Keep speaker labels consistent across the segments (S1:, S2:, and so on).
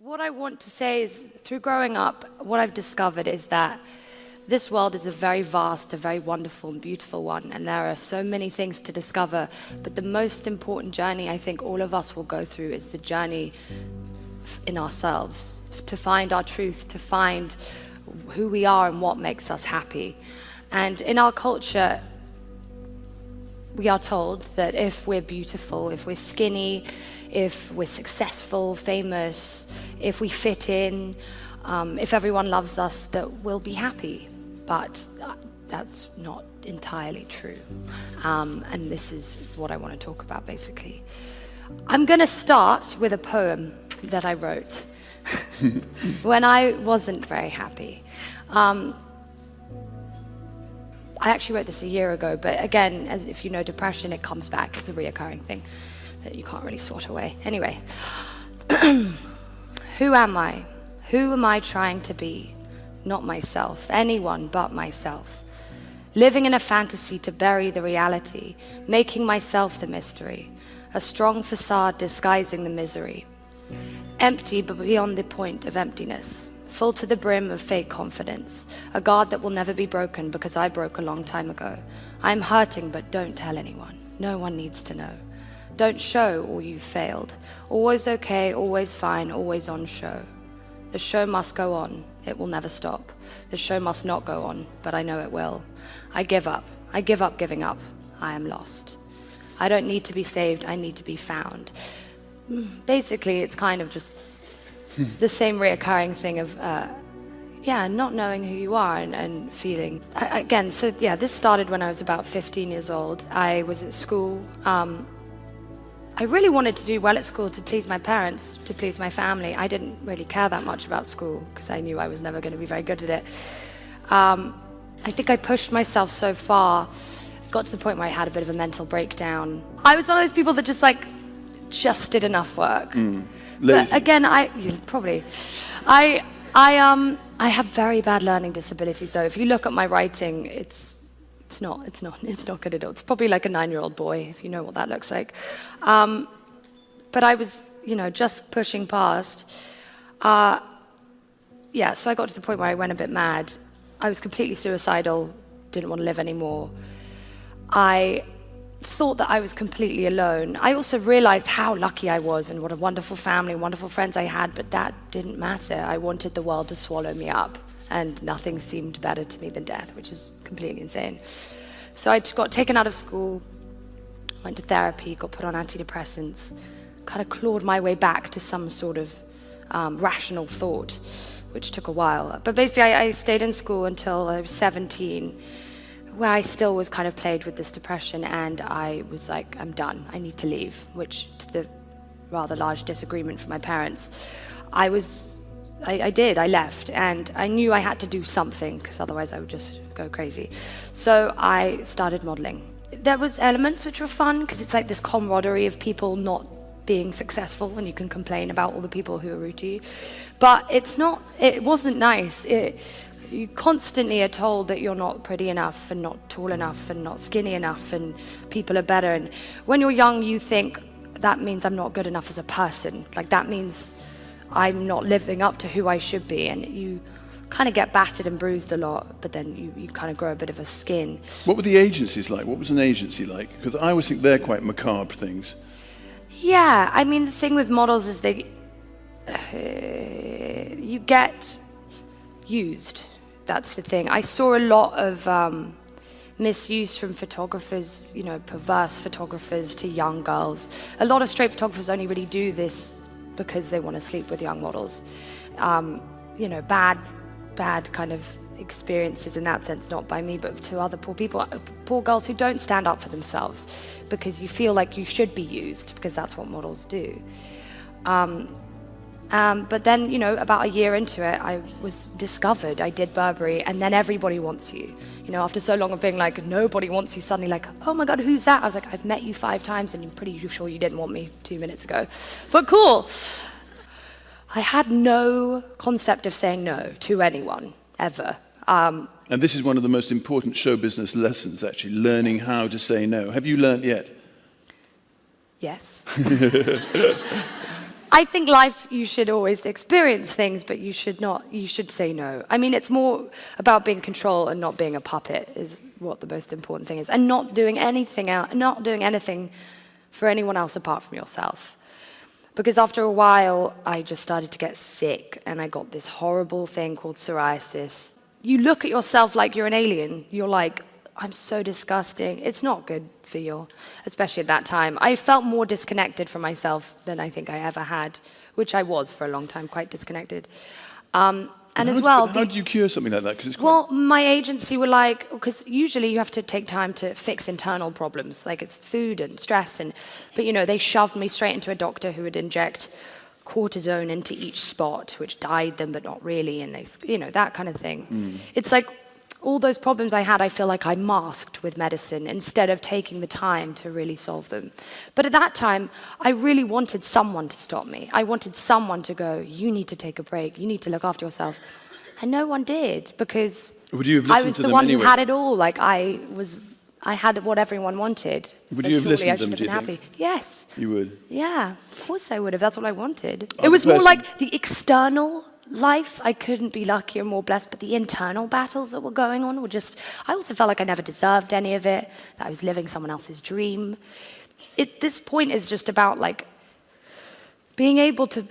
S1: What I want to say is, through growing up, what I've discovered is that this world is a very vast, a very wonderful and beautiful one, and there are so many things to discover, but the most important journey I think all of us will go through is the journey in ourselves, to find our truth, to find who we are and what makes us happy. And in our culture, we are told that if we're beautiful, if we're skinny, if we're successful, famous, if we fit in, if everyone loves us, that we'll be happy. But that's not entirely true. And this is what I want to talk about, basically. I'm going to start with a poem that I wrote when I wasn't very happy. I actually wrote this a year ago, but again, as if you know depression, it comes back. It's a reoccurring thing that you can't really swat away. Anyway, who am I? Who am I trying to be? Not myself, anyone but myself. Living in a fantasy to bury the reality, making myself the mystery, a strong facade disguising the misery. Empty but beyond the point of emptiness, full to the brim of fake confidence, a guard that will never be broken because I broke a long time ago. I'm hurting, but don't tell anyone. No one needs to know. Don't show or you've failed. Always okay, always fine, always on show. The show must go on, it will never stop. The show must not go on, but I know it will. I give up giving up. I am lost. I don't need to be saved, I need to be found. Basically, it's kind of just the same reoccurring thing of, not knowing who you are and feeling. Again, so yeah, this started when I was about 15 years old. I was at school. I really wanted to do well at school to please my parents, to please my family. I didn't really care that much about school because I knew I was never going to be very good at it. I think I pushed myself so far, got to the point where I had a bit of a mental breakdown. I was one of those people that just did enough work. But again, I have very bad learning disabilities. Though, if you look at my writing, it's not good at all. It's probably like a 9-year-old boy, if you know what that looks like. But I was, just pushing past. So I got to the point where I went a bit mad. I was completely suicidal, didn't want to live anymore. I thought that I was completely alone. I also realized how lucky I was and what a wonderful family, wonderful friends I had, but that didn't matter. I wanted the world to swallow me up, and nothing seemed better to me than death, which is completely insane. So I got taken out of school, went to therapy, got put on antidepressants, kind of clawed my way back to some sort of rational thought, which took a while. But basically, I stayed in school until I was 17, where I still was kind of plagued with this depression, and I was like, I'm done, I need to leave, which, to the rather large disagreement from my parents, I left, and I knew I had to do something, because otherwise I would just go crazy. So I started modeling. There was elements which were fun, because it's like this camaraderie of people not being successful, and you can complain about all the people who are rude to you. But it wasn't nice. You constantly are told that you're not pretty enough and not tall enough and not skinny enough and people are better. And when you're young, you think that means I'm not good enough as a person. Like that means I'm not living up to who I should be. And you kind of get battered and bruised a lot, but then you kind of grow a bit of a skin.
S2: What were the agencies like? What was an agency like? Because I always think they're quite macabre things.
S1: Yeah, I mean, the thing with models is you get used. That's the thing. I saw a lot of misuse from photographers, perverse photographers to young girls. A lot of straight photographers only really do this because they want to sleep with young models. Bad kind of experiences in that sense, not by me, but to other poor people, poor girls who don't stand up for themselves because you feel like you should be used because that's what models do. But then, about a year into it, I was discovered. I did Burberry, and then everybody wants you. After so long of being like, nobody wants you, suddenly like, oh my God, who's that? I was like, I've met you 5 times, and I'm pretty sure you didn't want me 2 minutes ago. But cool. I had no concept of saying no to anyone, ever.
S2: And this is one of the most important show business lessons, actually, learning how to say no. Have you learnt yet?
S1: Yes. I think life, you should always experience things, but you should say no. I mean, it's more about being in control and not being a puppet is what the most important thing is. And not doing anything for anyone else apart from yourself. Because after a while, I just started to get sick, and I got this horrible thing called psoriasis. You look at yourself like you're an alien. You're like, I'm so disgusting. It's not good for you, especially at that time. I felt more disconnected from myself than I think I ever had, which I was for a long time, quite disconnected. And as well...
S2: How do you cure something like that? 'Cause it's quite...
S1: Well, my agency were like, because usually you have to take time to fix internal problems, like it's food and stress, but they shoved me straight into a doctor who would inject cortisone into each spot, which dyed them, but not really, and that kind of thing. It's like all those problems I had, I feel like I masked with medicine instead of taking the time to really solve them. But at that time, I really wanted someone to stop me. I wanted someone to go, you need to take a break, you need to look after yourself. And no one did, because
S2: Would you have
S1: I
S2: listened
S1: was
S2: to
S1: the
S2: them
S1: one
S2: anyway?
S1: who had it all. Like I had what everyone wanted.
S2: Would
S1: so
S2: you have
S1: surely
S2: listened
S1: I
S2: to them,
S1: should
S2: do you
S1: have been
S2: think?
S1: happy. Yes.
S2: You would?
S1: Yeah, of course I would have. That's what I wanted.
S2: I'm
S1: It was
S2: the
S1: more
S2: person-
S1: like the external life. I couldn't be luckier, more blessed, but the internal battles that were going on were just... I also felt like I never deserved any of it, that I was living someone else's dream. This point is just about like being able to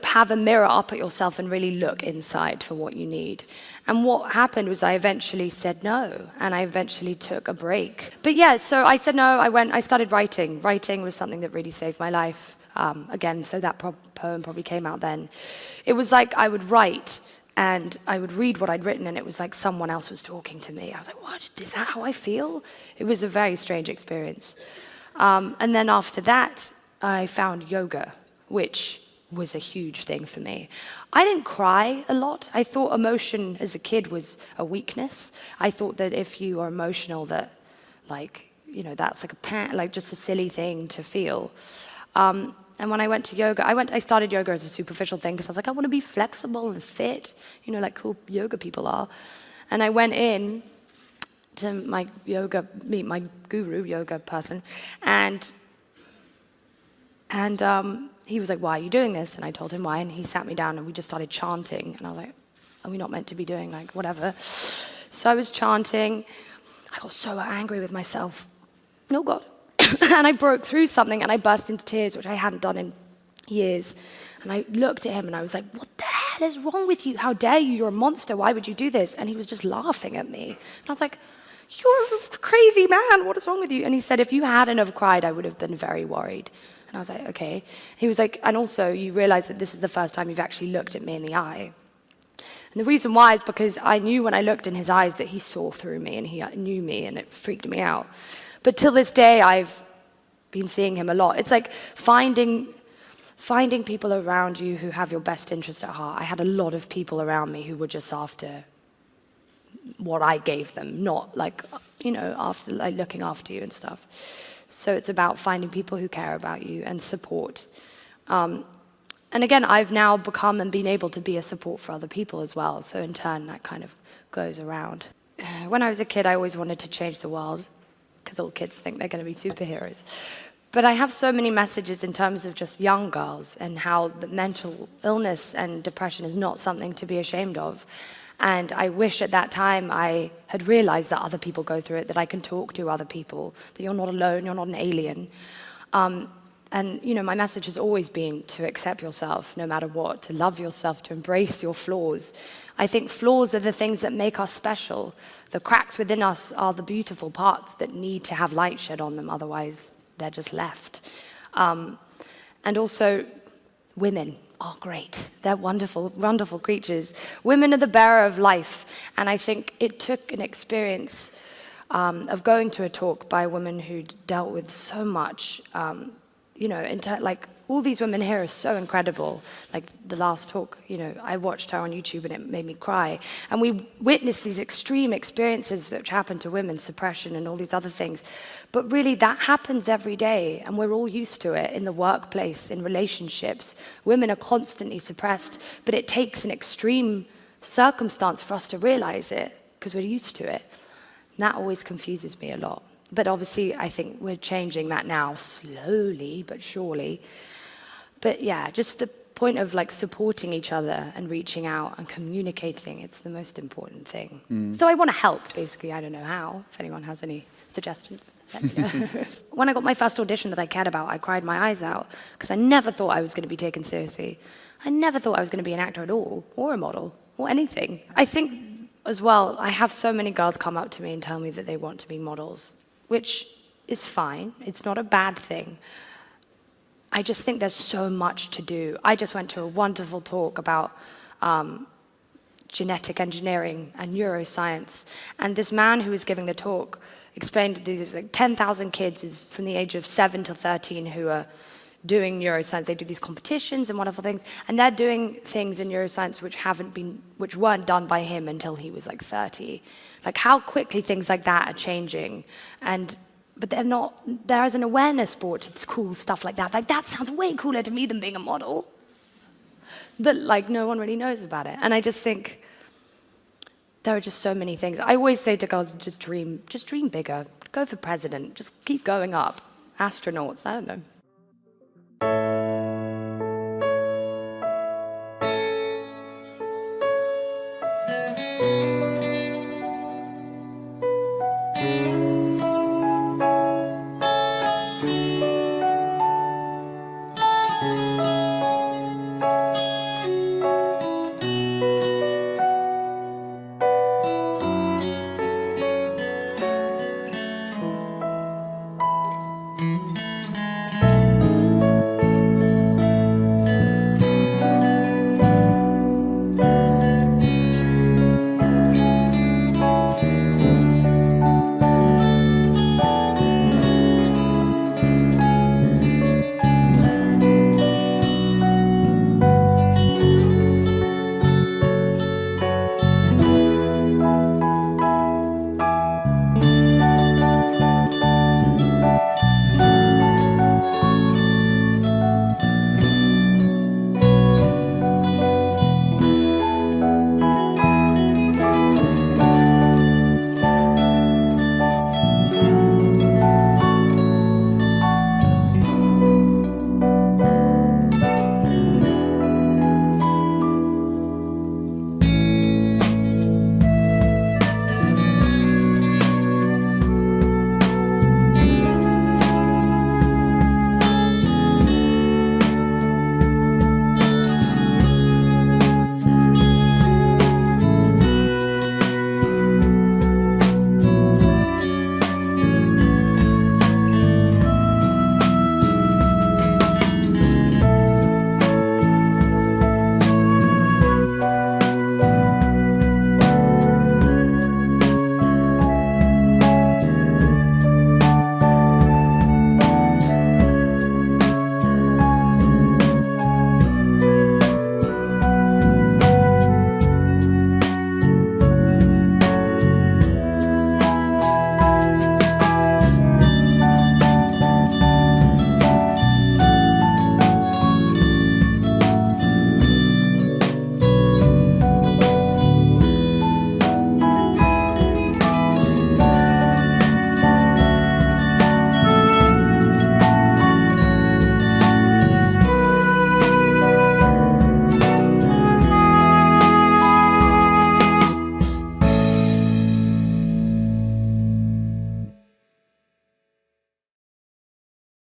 S1: have a mirror up at yourself and really look inside for what you need. And what happened was I eventually said no, and I eventually took a break. But yeah, so I said no, I started writing. Writing was something that really saved my life. Again, so that poem probably came out then. It was like I would write, and I would read what I'd written, and it was like someone else was talking to me. I was like, what, is that how I feel? It was a very strange experience. And then after that, I found yoga, which was a huge thing for me. I didn't cry a lot. I thought emotion as a kid was a weakness. I thought that if you are emotional, that that's like just a silly thing to feel. And when I went to yoga, I started yoga as a superficial thing because I was like, I want to be flexible and fit, like cool yoga people are. And I went in to meet my guru, yoga person, and he was like, why are you doing this? And I told him why, and he sat me down and we just started chanting. And I was like, are we not meant to be doing whatever? So I was chanting. I got so angry with myself. Oh God. And I broke through something and I burst into tears, which I hadn't done in years. And I looked at him and I was like, what the hell is wrong with you? How dare you? You're a monster. Why would you do this? And he was just laughing at me. And I was like, you're a crazy man. What is wrong with you? And he said, if you hadn't have cried, I would have been very worried. And I was like, okay. He was like, and also you realize that this is the first time you've actually looked at me in the eye. And the reason why is because I knew when I looked in his eyes that he saw through me and he knew me, and it freaked me out. But till this day, I've been seeing him a lot. It's like finding people around you who have your best interest at heart. I had a lot of people around me who were just after what I gave them, not after looking after you and stuff. So it's about finding people who care about you and support. And again, I've now become and been able to be a support for other people as well. So in turn, that kind of goes around. When I was a kid, I always wanted to change the world, because all kids think they're going to be superheroes. But I have so many messages in terms of just young girls and how the mental illness and depression is not something to be ashamed of. And I wish at that time I had realized that other people go through it, that I can talk to other people, that you're not alone, you're not an alien. My message has always been to accept yourself no matter what, to love yourself, to embrace your flaws. I think flaws are the things that make us special. The cracks within us are the beautiful parts that need to have light shed on them, otherwise they're just left. And also, women are great. They're wonderful, wonderful creatures. Women are the bearer of life, and I think it took an experience of going to a talk by a woman who dealt with so much, all these women here are so incredible. Like the last talk, I watched her on YouTube and it made me cry. And we witnessed these extreme experiences which happen to women, suppression and all these other things. But really that happens every day, and we're all used to it in the workplace, in relationships. Women are constantly suppressed, but it takes an extreme circumstance for us to realize it, because we're used to it. And that always confuses me a lot. But obviously, I think we're changing that now, slowly but surely. But yeah, just the point of like supporting each other and reaching out and communicating, it's the most important thing. So I want to help, basically. I don't know how, if anyone has any suggestions. Let me know. When I got my first audition that I cared about, I cried my eyes out because I never thought I was going to be taken seriously. I never thought I was going to be an actor at all, or a model, or anything. I think as well, I have so many girls come up to me and tell me that they want to be models, which is fine. It's not a bad thing. I just think there's so much to do. I just went to a wonderful talk about genetic engineering and neuroscience, and this man who was giving the talk explained these like 10,000 kids is from the age of 7 to 13 who are doing neuroscience. They do these competitions and wonderful things, and they're doing things in neuroscience which weren't done by him until he was like 30. Like how quickly things like that are changing, but they're not. There is an awareness brought to this cool stuff like that. Like that sounds way cooler to me than being a model. But like no one really knows about it, and I just think there are just so many things. I always say to girls, just dream bigger. Go for president. Just keep going up. Astronauts. I don't know.